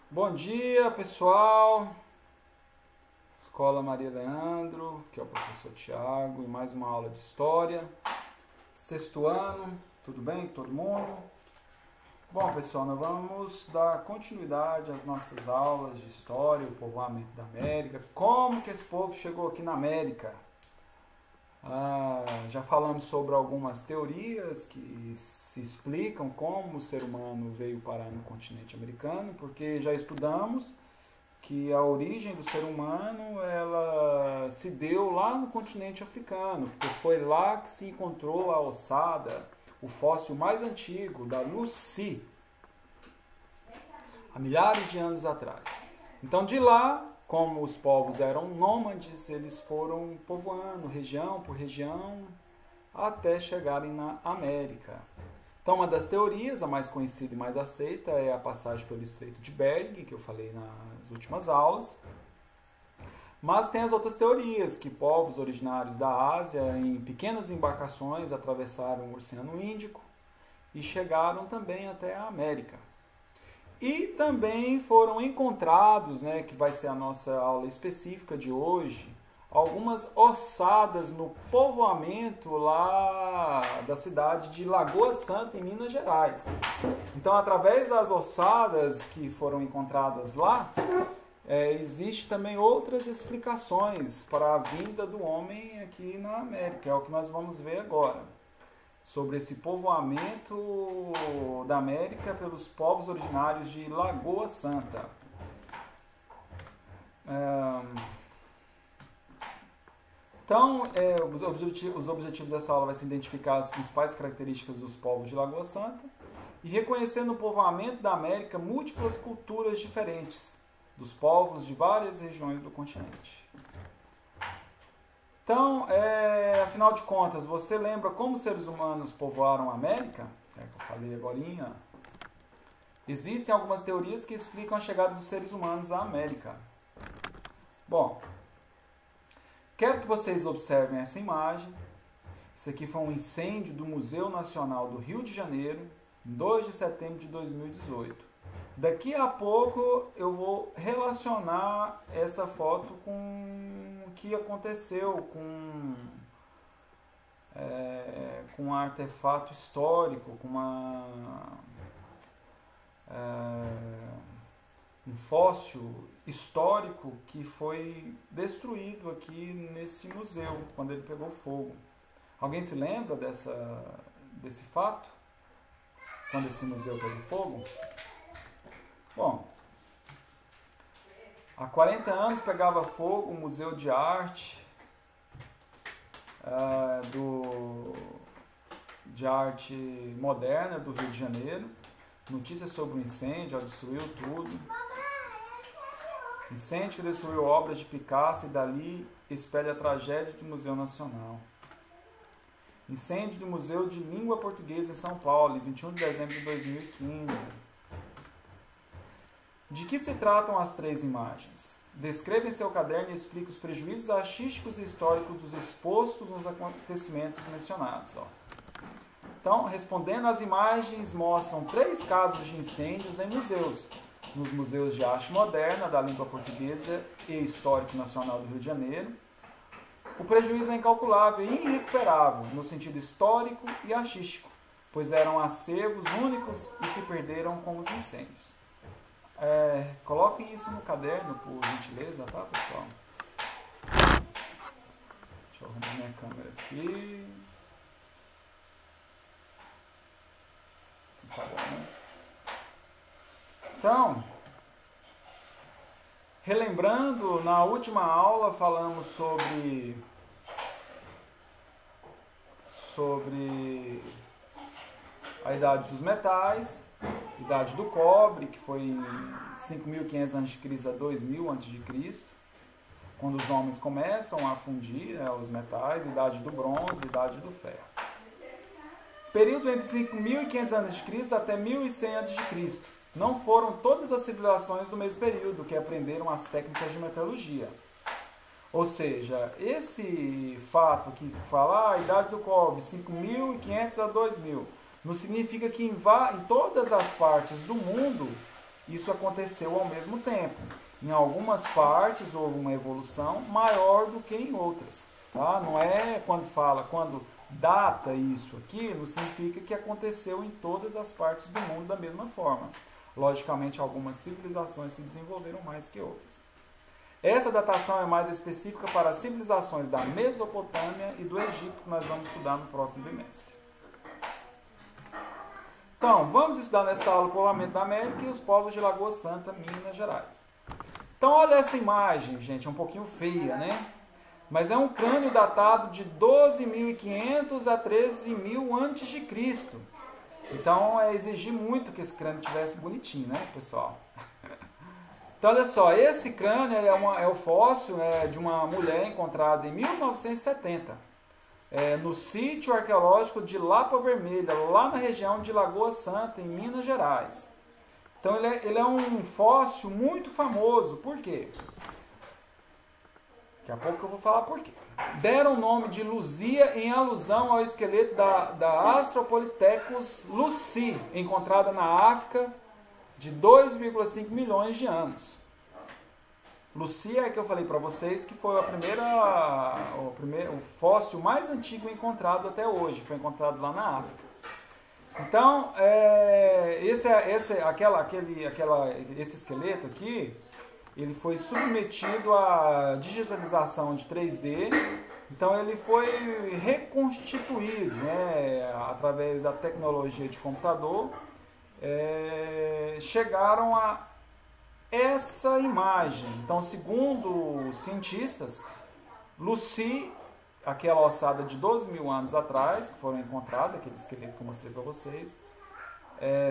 Bom dia, pessoal. Escola Maria Leandro, que é o professor Tiago, e mais uma aula de História. Sexto ano, tudo bem com todo mundo? Bom, pessoal, nós vamos dar continuidade às nossas aulas de História, o povoamento da América. Como que esse povo chegou aqui na América? Já falamos sobre algumas teorias que se explicam como o ser humano veio parar no continente americano, porque já estudamos que a origem do ser humano ela se deu lá no continente africano, porque foi lá que se encontrou a ossada, o fóssil mais antigo da Lucy, há milhares de anos atrás. Então de lá, como os povos eram nômades, eles foram povoando região por região até chegarem na América. Então, uma das teorias, a mais conhecida e mais aceita, é a passagem pelo Estreito de Bering, que eu falei nas últimas aulas. Mas tem as outras teorias, que povos originários da Ásia, em pequenas embarcações, atravessaram o Oceano Índico e chegaram também até a América. E também foram encontrados, que vai ser a nossa aula específica de hoje, algumas ossadas no povoamento lá da cidade de Lagoa Santa, em Minas Gerais. Então, através das ossadas que foram encontradas lá, existe também outras explicações para a vinda do homem aqui na América, é o que nós vamos ver agora, sobre esse povoamento da América pelos povos originários de Lagoa Santa. Então, os objetivos dessa aula vai ser identificar as principais características dos povos de Lagoa Santa e reconhecer no povoamento da América múltiplas culturas diferentes dos povos de várias regiões do continente. Então, afinal de contas, você lembra como os seres humanos povoaram a América? Que eu falei agorinha. Existem algumas teorias que explicam a chegada dos seres humanos à América. Bom, quero que vocês observem essa imagem. Isso aqui foi um incêndio do Museu Nacional do Rio de Janeiro, em 2 de setembro de 2018. Daqui a pouco eu vou relacionar essa foto com o que aconteceu com um artefato histórico, com um fóssil histórico que foi destruído aqui nesse museu, quando ele pegou fogo. Alguém se lembra desse fato? Quando esse museu pegou fogo? Bom, há 40 anos pegava fogo o Museu de Arte de Arte Moderna do Rio de Janeiro. Notícias sobre o incêndio, destruiu tudo. Incêndio que destruiu obras de Picasso e dali espelha a tragédia do Museu Nacional. Incêndio do Museu de Língua Portuguesa em São Paulo, em 21 de dezembro de 2015. De que se tratam as três imagens? Descreva em seu caderno e explique os prejuízos artísticos e históricos dos expostos nos acontecimentos mencionados. Então, respondendo, as imagens mostram 3 casos de incêndios em museus. Nos museus de arte moderna, da língua portuguesa e histórico nacional do Rio de Janeiro. O prejuízo é incalculável e irrecuperável, no sentido histórico e artístico, pois eram acervos únicos e se perderam com os incêndios. Coloquem isso no caderno, por gentileza, tá, pessoal? Deixa eu arrumar minha câmera aqui. Assim tá bom, né? Então, relembrando, na última aula falamos sobre a idade dos metais, idade do cobre, que foi em 5.500 a.C. a 2.000 a.C., quando os homens começam a fundir os metais, idade do bronze, idade do ferro. Período entre 5.500 a.C. até 1.100 a.C. Não foram todas as civilizações do mesmo período que aprenderam as técnicas de metalurgia. Ou seja, esse fato que fala a idade do cobre, 5.500 a 2.000, não significa que em todas as partes do mundo isso aconteceu ao mesmo tempo. Em algumas partes houve uma evolução maior do que em outras. Tá? Não é quando data isso aqui, não significa que aconteceu em todas as partes do mundo da mesma forma. Logicamente, algumas civilizações se desenvolveram mais que outras. Essa datação é mais específica para as civilizações da Mesopotâmia e do Egito, que nós vamos estudar no próximo bimestre. Então, vamos estudar nessa aula o povoamento da América e os povos de Lagoa Santa, Minas Gerais. Então, olha essa imagem, gente, é um pouquinho feia, né? Mas é um crânio datado de 12.500 a 13.000 a.C. Então, é exigir muito que esse crânio tivesse bonitinho, né, pessoal? Então, olha só, esse crânio é o fóssil de uma mulher encontrada em 1970, no sítio arqueológico de Lapa Vermelha, lá na região de Lagoa Santa, em Minas Gerais. Então, ele é um fóssil muito famoso. Por quê? Daqui a pouco eu vou falar por quê. Deram o nome de Luzia em alusão ao esqueleto da Australopithecus luci, encontrada na África, de 2,5 milhões de anos. Luzia é que eu falei para vocês que foi o fóssil mais antigo encontrado até hoje. Foi encontrado lá na África. Então, esse esqueleto aqui, ele foi submetido à digitalização de 3D. Então, ele foi reconstituído, né, através da tecnologia de computador. Chegaram a essa imagem. Então, segundo os cientistas, Lucy, aquela ossada de 12.000 anos atrás, que foram encontradas, aquele esqueleto que eu mostrei para vocês,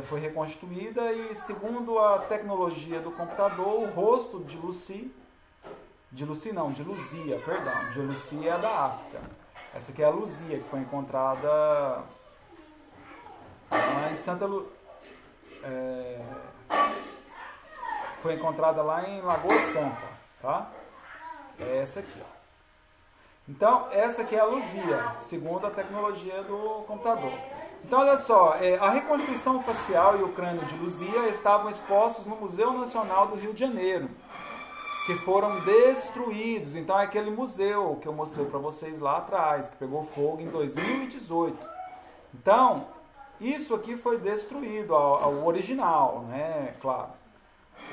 foi reconstituída e, segundo a tecnologia do computador, o rosto de Luzia, perdão, de Luzia é da África. Essa aqui é a Luzia, que foi encontrada lá em foi encontrada lá em Lagoa Santa, tá? É essa aqui, ó. Então, essa aqui é a Luzia, segundo a tecnologia do computador. Então, olha só, a reconstrução facial e o crânio de Luzia estavam expostos no Museu Nacional do Rio de Janeiro, que foram destruídos. Então, é aquele museu que eu mostrei para vocês lá atrás, que pegou fogo em 2018. Então, isso aqui foi destruído, ao original, né? Claro.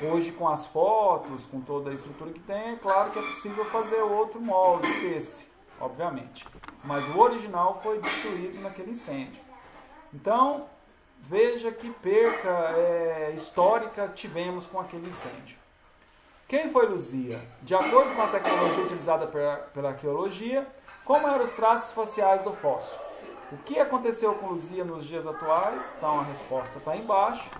Hoje, com as fotos, com toda a estrutura que tem, é claro que é possível fazer outro molde desse, obviamente. Mas o original foi destruído naquele incêndio. Então, veja que perca histórica tivemos com aquele incêndio. Quem foi Luzia? De acordo com a tecnologia utilizada pela arqueologia, como eram os traços faciais do fóssil? O que aconteceu com Luzia nos dias atuais? Então, a resposta está embaixo.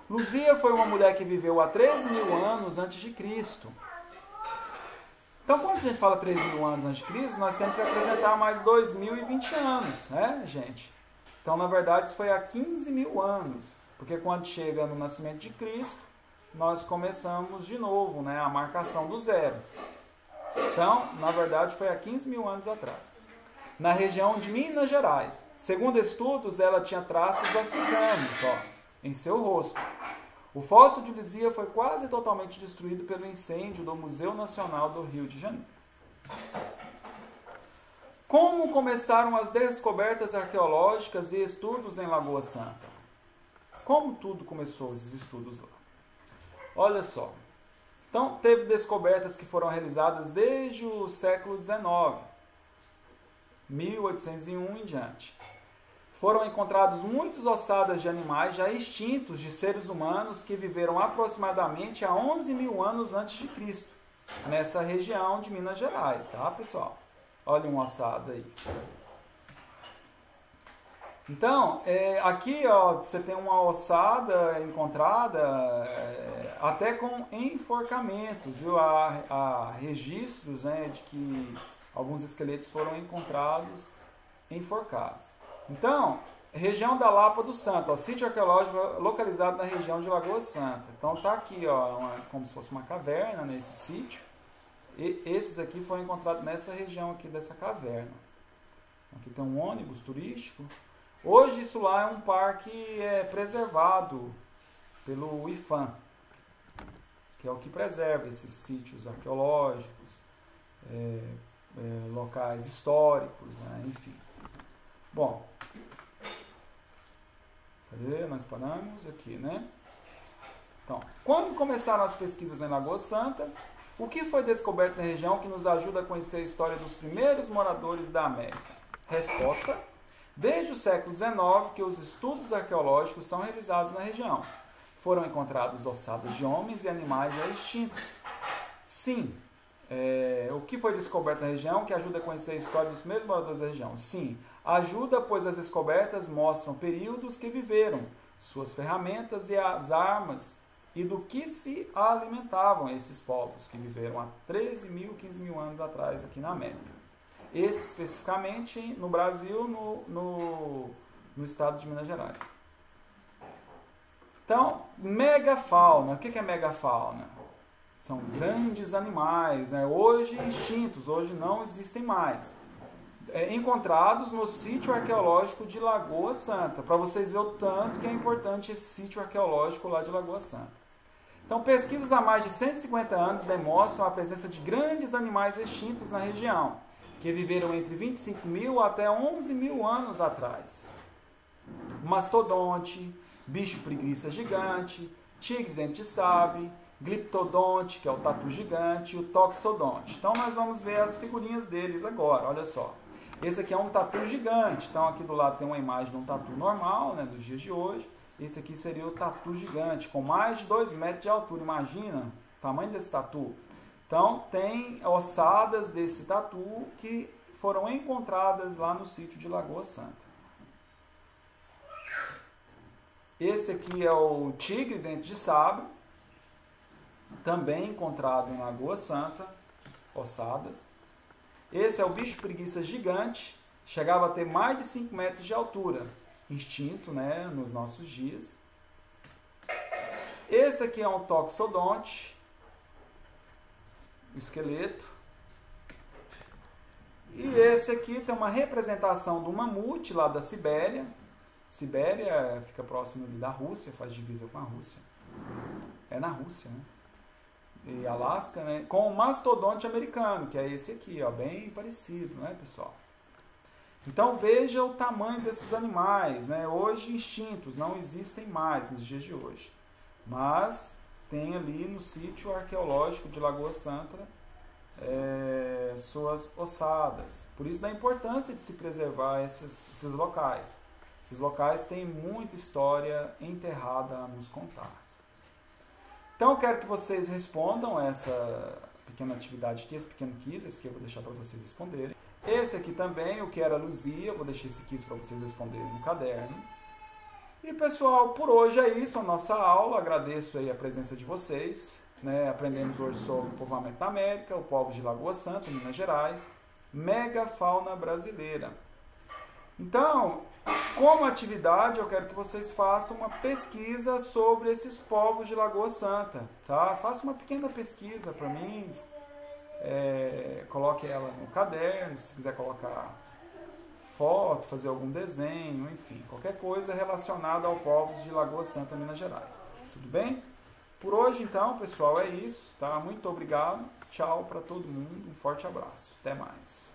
Luzia foi uma mulher que viveu há 13.000 anos antes de Cristo. Então, quando a gente fala 13.000 anos antes de Cristo, nós temos que acrescentar mais 2.020 anos, né, gente? Então, na verdade, isso foi há 15.000 anos. Porque quando chega no nascimento de Cristo, nós começamos de novo, né, a marcação do zero. Então, na verdade, foi há 15.000 anos atrás. Na região de Minas Gerais. Segundo estudos, ela tinha traços africanos, ó, em seu rosto. O fóssil de Luzia foi quase totalmente destruído pelo incêndio do Museu Nacional do Rio de Janeiro. Como começaram as descobertas arqueológicas e estudos em Lagoa Santa? Como tudo começou, esses estudos lá? Olha só. Então, teve descobertas que foram realizadas desde o século XIX, 1801 em diante. Foram encontrados muitas ossadas de animais já extintos de seres humanos que viveram aproximadamente há 11.000 anos antes de Cristo, nessa região de Minas Gerais, tá, pessoal? Olha uma ossada aí. Então, aqui, ó, você tem uma ossada encontrada até com enforcamentos, viu? Há registros, né, de que alguns esqueletos foram encontrados enforcados. Então, região da Lapa do Santo, ó, sítio arqueológico localizado na região de Lagoa Santa. Então tá aqui, ó, como se fosse uma caverna nesse sítio. E esses aqui foram encontrados nessa região aqui dessa caverna. Aqui tem um ônibus turístico. Hoje isso lá é um parque preservado pelo IPHAN, que é o que preserva esses sítios arqueológicos, locais históricos, né? Enfim. Bom, cadê? Nós paramos aqui, né? Então, quando começaram as pesquisas em Lagoa Santa, o que foi descoberto na região que nos ajuda a conhecer a história dos primeiros moradores da América? Resposta: desde o século XIX que os estudos arqueológicos são realizados na região. Foram encontrados ossadas de homens e animais já extintos. Sim. O que foi descoberto na região que ajuda a conhecer a história dos primeiros moradores da região? Sim. Ajuda, pois as descobertas mostram períodos que viveram, suas ferramentas e as armas, e do que se alimentavam esses povos que viveram há 13 mil, 15 mil anos atrás aqui na América. Esse especificamente no Brasil, no estado de Minas Gerais. Então, megafauna. O que é megafauna? São grandes animais, né? Hoje extintos, hoje não existem mais. Encontrados no sítio arqueológico de Lagoa Santa, para vocês verem o tanto que é importante esse sítio arqueológico lá de Lagoa Santa. Então, pesquisas há mais de 150 anos demonstram a presença de grandes animais extintos na região, que viveram entre 25 mil até 11 mil anos atrás. Mastodonte, bicho preguiça gigante, tigre dente de sabre, gliptodonte, que é o tatu gigante, e o toxodonte. Então, nós vamos ver as figurinhas deles agora, olha só. Esse aqui é um tatu gigante, então aqui do lado tem uma imagem de um tatu normal, né, dos dias de hoje. Esse aqui seria o tatu gigante, com mais de 2 metros de altura. Imagina o tamanho desse tatu. Então, tem ossadas desse tatu que foram encontradas lá no sítio de Lagoa Santa. Esse aqui é o tigre dente de sabre, também encontrado em Lagoa Santa, ossadas. Esse é o bicho preguiça gigante, chegava a ter mais de 5 metros de altura. Extinto, né, nos nossos dias. Esse aqui é um toxodonte, o esqueleto. E esse aqui tem uma representação do mamute lá da Sibéria. Sibéria fica próximo ali da Rússia, faz divisa com a Rússia. É na Rússia, né? E Alasca, né? Com o mastodonte americano, que é esse aqui, ó, bem parecido, né, pessoal? Então veja o tamanho desses animais, né? Hoje extintos, não existem mais nos dias de hoje. Mas tem ali no sítio arqueológico de Lagoa Santa suas ossadas. Por isso da importância de se preservar esses locais. Esses locais têm muita história enterrada a nos contar. Então eu quero que vocês respondam essa pequena atividade aqui, esse pequeno quiz, esse que eu vou deixar para vocês responderem. Esse aqui também, o que era Luzia, eu vou deixar esse quiz para vocês responderem no caderno. E pessoal, por hoje é isso, a nossa aula. Agradeço aí a presença de vocês. Né? Aprendemos hoje sobre o povoamento da América, o povo de Lagoa Santa, Minas Gerais, megafauna brasileira. Então, como atividade, eu quero que vocês façam uma pesquisa sobre esses povos de Lagoa Santa. Tá? Faça uma pequena pesquisa para mim. Coloque ela no caderno, se quiser colocar foto, fazer algum desenho, enfim, qualquer coisa relacionada ao povos de Lagoa Santa, Minas Gerais. Tudo bem? Por hoje, então, pessoal, é isso, tá? Muito obrigado, tchau para todo mundo, um forte abraço, até mais.